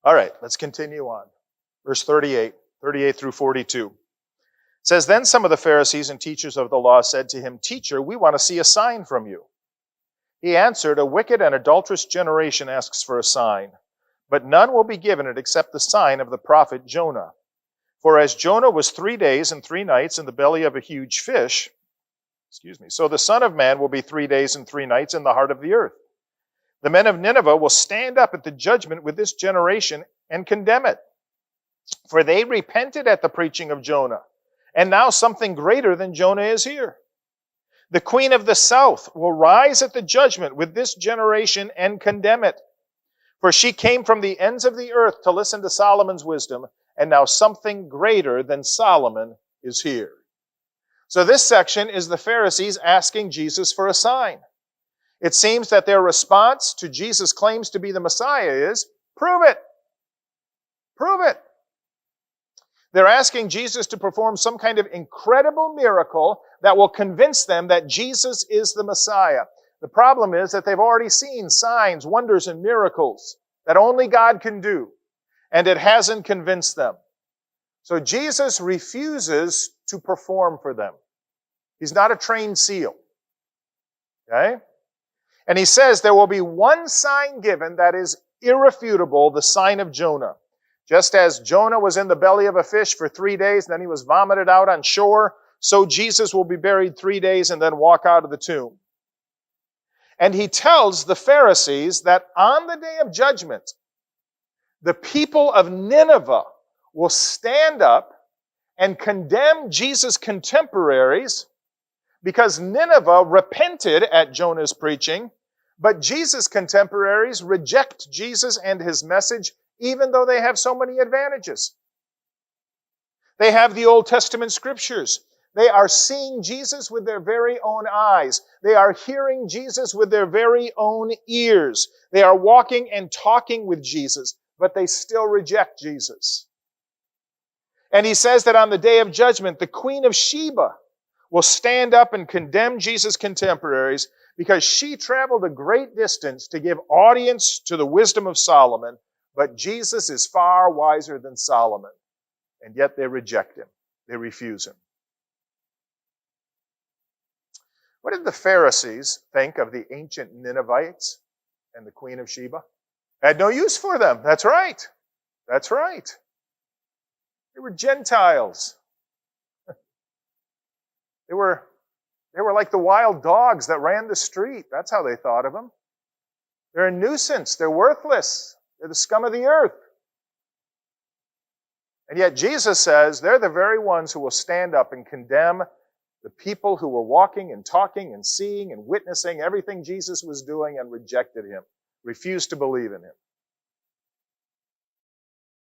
All right, let's continue on. Verse 38 through 42. It says, Then some of the Pharisees and teachers of the law said to him, Teacher, we want to see a sign from you. He answered, A wicked and adulterous generation asks for a sign, but none will be given it except the sign of the prophet Jonah. For as Jonah was 3 days and 3 nights in the belly of a huge fish, so the Son of Man will be 3 days and 3 nights in the heart of the earth. The men of Nineveh will stand up at the judgment with this generation and condemn it. For they repented at the preaching of Jonah, and now something greater than Jonah is here. The queen of the south will rise at the judgment with this generation and condemn it. For she came from the ends of the earth to listen to Solomon's wisdom, and now something greater than Solomon is here. So this section is the Pharisees asking Jesus for a sign. It seems that their response to Jesus' claims to be the Messiah is, prove it. Prove it. They're asking Jesus to perform some kind of incredible miracle that will convince them that Jesus is the Messiah. The problem is that they've already seen signs, wonders, and miracles that only God can do, and it hasn't convinced them. So Jesus refuses to perform for them. He's not a trained SEAL. Okay? And he says there will be one sign given that is irrefutable, the sign of Jonah. Just as Jonah was in the belly of a fish for 3 days, then he was vomited out on shore, so Jesus will be buried 3 days and then walk out of the tomb. And he tells the Pharisees that on the day of judgment, the people of Nineveh will stand up and condemn Jesus' contemporaries because Nineveh repented at Jonah's preaching, but Jesus' contemporaries reject Jesus and his message even though they have so many advantages. They have the Old Testament scriptures. They are seeing Jesus with their very own eyes. They are hearing Jesus with their very own ears. They are walking and talking with Jesus, but they still reject Jesus. And he says that on the day of judgment, the Queen of Sheba will stand up and condemn Jesus' contemporaries because she traveled a great distance to give audience to the wisdom of Solomon, but Jesus is far wiser than Solomon, and yet they reject him. They refuse him. What did the Pharisees think of the ancient Ninevites and the Queen of Sheba? Had no use for them. That's right. That's right. They were Gentiles. They were like the wild dogs that ran the street. That's how they thought of them. They're a nuisance. They're worthless. They're the scum of the earth. And yet Jesus says they're the very ones who will stand up and condemn the people who were walking and talking and seeing and witnessing everything Jesus was doing and rejected him, refused to believe in him.